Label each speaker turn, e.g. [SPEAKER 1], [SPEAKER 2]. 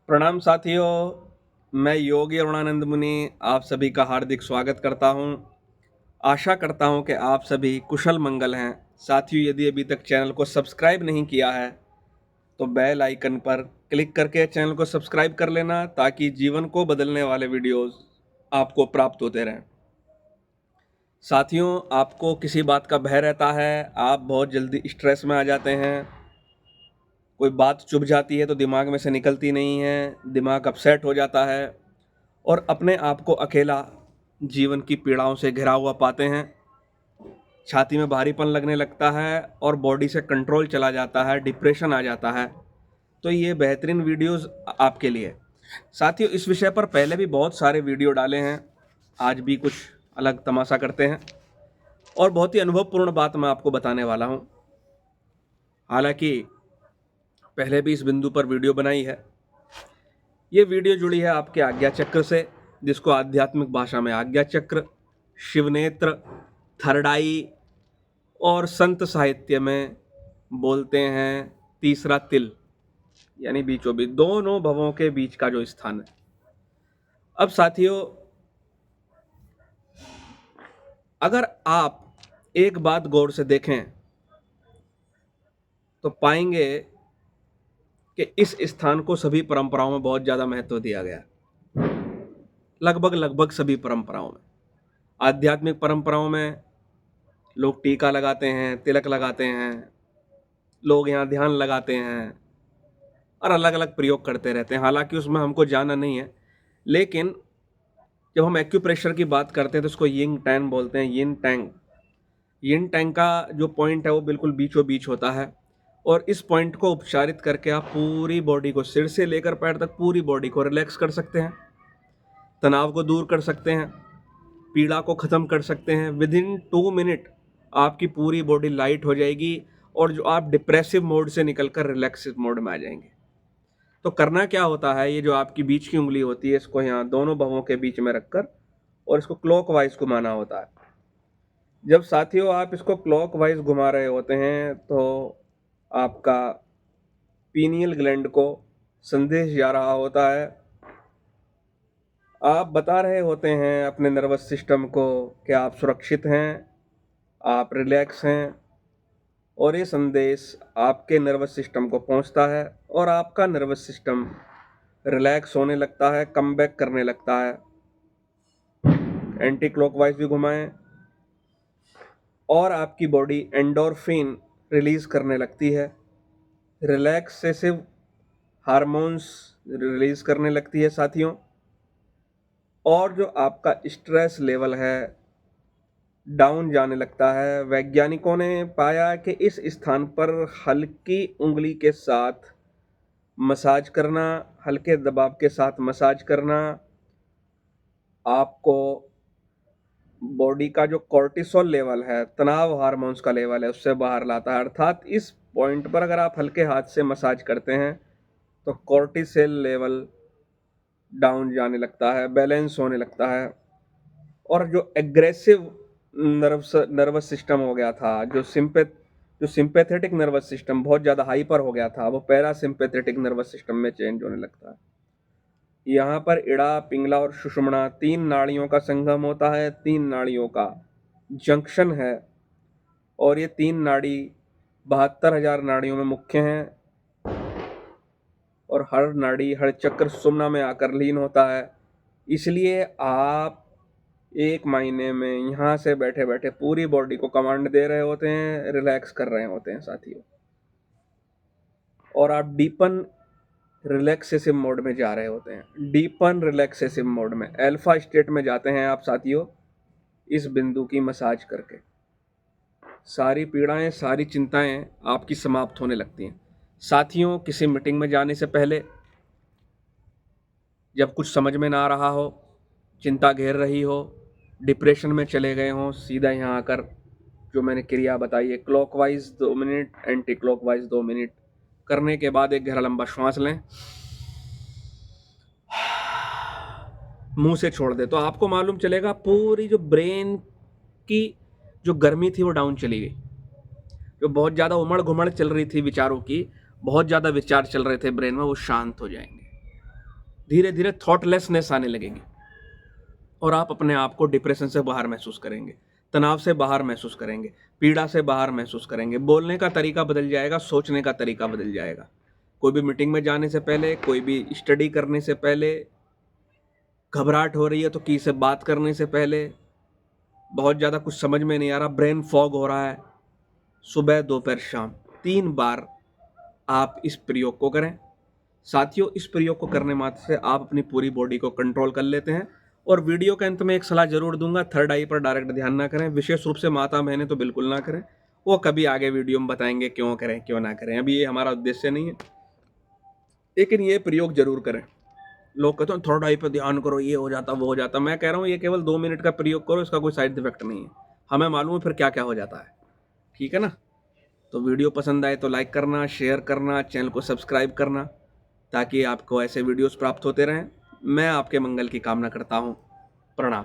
[SPEAKER 1] प्रणाम साथियों, मैं योगी अरुणानंद मुनि आप सभी का हार्दिक स्वागत करता हूं। आशा करता हूं कि आप सभी कुशल मंगल हैं। साथियों, यदि अभी तक चैनल को सब्सक्राइब नहीं किया है तो बेल आइकन पर क्लिक करके चैनल को सब्सक्राइब कर लेना ताकि जीवन को बदलने वाले वीडियोस आपको प्राप्त होते रहें। साथियों, आपको किसी बात का भय रहता है, आप बहुत जल्दी स्ट्रेस में आ जाते हैं, कोई बात चुभ जाती है तो दिमाग में से निकलती नहीं है, दिमाग अपसेट हो जाता है और अपने आप को अकेला जीवन की पीड़ाओं से घिरा हुआ पाते हैं। छाती में भारीपन लगने लगता है और बॉडी से कंट्रोल चला जाता है, डिप्रेशन आ जाता है। तो ये बेहतरीन वीडियोस आपके लिए। साथियों, इस विषय पर पहले भी बहुत सारे वीडियो डाले हैं, आज भी कुछ अलग तमाशा करते हैं और बहुत ही अनुभवपूर्ण बात मैं आपको बताने वाला हूँ। हालांकि पहले भी इस बिंदु पर वीडियो बनाई है। ये वीडियो जुड़ी है आपके आज्ञा चक्र से, जिसको आध्यात्मिक भाषा में आज्ञा चक्र, शिवनेत्र, थर्ड आई और संत साहित्य में बोलते हैं तीसरा तिल, यानी बीचों बीच दोनों भवों के बीच का जो स्थान है। अब साथियों, अगर आप एक बात गौर से देखें तो पाएंगे कि इस स्थान को सभी परंपराओं में बहुत ज़्यादा महत्व दिया गया है। लगभग सभी परंपराओं में, आध्यात्मिक परंपराओं में लोग टीका लगाते हैं, तिलक लगाते हैं, लोग यहाँ ध्यान लगाते हैं और अलग अलग प्रयोग करते रहते हैं। हालांकि उसमें हमको जाना नहीं है, लेकिन जब हम एक्यूप्रेशर की बात करते हैं तो उसको यिंग टैंग बोलते हैं। यिन टैंग का जो पॉइंट है वो बिल्कुल बीचों बीच होता है और इस पॉइंट को उपचारित करके आप पूरी बॉडी को, सिर से लेकर पैर तक पूरी बॉडी को रिलैक्स कर सकते हैं, तनाव को दूर कर सकते हैं, पीड़ा को ख़त्म कर सकते हैं। विद इन 2 मिनट आपकी पूरी बॉडी लाइट हो जाएगी और जो आप डिप्रेसिव मोड से निकलकर रिलैक्सिव मोड में आ जाएंगे। तो करना क्या होता है, ये जो आपकी बीच की उंगली होती है, इसको यहाँ दोनों भवों के बीच में रखकर और इसको क्लॉकवाइज घुमाना होता है। जब साथियों आप इसको क्लॉकवाइज घुमा रहे होते हैं तो आपका पीनियल ग्लैंड को संदेश जा रहा होता है, आप बता रहे होते हैं अपने नर्वस सिस्टम को कि आप सुरक्षित हैं, आप रिलैक्स हैं, और ये संदेश आपके नर्वस सिस्टम को पहुंचता है और आपका नर्वस सिस्टम रिलैक्स होने लगता है, कम बैक करने लगता है। एंटी क्लॉकवाइज भी घुमाएं और आपकी बॉडी एंडोर्फिन रिलीज करने लगती है, रिलैक्सेसिव हार्मोन्स रिलीज करने लगती है साथियों। और जो आपका स्ट्रेस लेवल है डाउन जाने लगता है। वैज्ञानिकों ने पाया कि इस स्थान पर हल्की उंगली के साथ मसाज करना, हल्के दबाव के साथ मसाज करना आपको बॉडी का जो कॉर्टिसोल लेवल है, तनाव हार्मोन्स का लेवल है, उससे बाहर लाता है। अर्थात इस पॉइंट पर अगर आप हल्के हाथ से मसाज करते हैं तो कॉर्टिसोल लेवल डाउन जाने लगता है, बैलेंस होने लगता है और जो एग्रेसिव नर्वस सिस्टम हो गया था, जो सिंपैथेटिक नर्वस सिस्टम बहुत ज़्यादा हाइपर हो गया था, वो पैरासिम्पैथेटिक नर्वस सिस्टम में चेंज होने लगता है। यहाँ पर इड़ा, पिंगला और सुषुम्ना 3 नाड़ियों का संगम होता है, 3 नाड़ियों का जंक्शन है और ये 3 नाड़ी 72,000 नाड़ियों में मुख्य हैं और हर नाड़ी, हर चक्र सुषुम्ना में आकर लीन होता है। इसलिए आप 1 महीने में यहाँ से बैठे बैठे पूरी बॉडी को कमांड दे रहे होते हैं, रिलैक्स कर रहे होते हैं साथियों, और आप डीपन रिलैक्सेसिव मोड में जा रहे होते हैं। डीपन रिलैक्सेसिव मोड में, अल्फा स्टेट में जाते हैं आप साथियों। इस बिंदु की मसाज करके सारी पीड़ाएं, सारी चिंताएं आपकी समाप्त होने लगती हैं। साथियों, किसी मीटिंग में जाने से पहले जब कुछ समझ में ना आ रहा हो, चिंता घेर रही हो, डिप्रेशन में चले गए हों, सीधा यहाँ आकर जो मैंने क्रिया बताई है, clockwise 2 minute, anti clockwise 2 minute करने के बाद एक गहरा लंबा श्वास लें, मुंह से छोड़ दे, तो आपको मालूम चलेगा पूरी जो ब्रेन की जो गर्मी थी वो डाउन चली गई। जो बहुत ज़्यादा उमड़ घुमड़ चल रही थी विचारों की, बहुत ज़्यादा विचार चल रहे थे ब्रेन में, वो शांत हो जाएंगे। धीरे धीरे थॉटलेसनेस आने लगेगी और आप अपने आप को डिप्रेशन से बाहर महसूस करेंगे, तनाव से बाहर महसूस करेंगे, पीड़ा से बाहर महसूस करेंगे। बोलने का तरीका बदल जाएगा, सोचने का तरीका बदल जाएगा। कोई भी मीटिंग में जाने से पहले, कोई भी स्टडी करने से पहले घबराहट हो रही है तो किसी से बात करने से पहले बहुत ज़्यादा कुछ समझ में नहीं आ रहा, ब्रेन फॉग हो रहा है, सुबह दोपहर शाम 3 बार आप इस प्रयोग को करें। साथियों, इस प्रयोग को करने मात्र से आप अपनी पूरी बॉडी को कंट्रोल कर लेते हैं। और वीडियो के अंत में एक सलाह जरूर दूंगा, थर्ड आई पर डायरेक्ट ध्यान ना करें, विशेष रूप से माता बहनें तो बिल्कुल ना करें। वो कभी आगे वीडियो में बताएंगे क्यों करें क्यों ना करें, अभी ये हमारा उद्देश्य नहीं है, लेकिन ये प्रयोग जरूर करें। लोग कहते हैं थर्ड आई पर ध्यान करो, ये हो जाता वो हो जाता। मैं कह रहा हूँ ये केवल 2 मिनट का प्रयोग करो, इसका कोई साइड इफेक्ट नहीं है। हमें मालूम है फिर क्या क्या हो जाता है, ठीक है ना। तो वीडियो पसंद आए तो लाइक करना, शेयर करना, चैनल को सब्सक्राइब करना, ताकि आपको ऐसे वीडियोस प्राप्त होते रहें। मैं आपके मंगल की कामना करता हूँ। प्रणाम।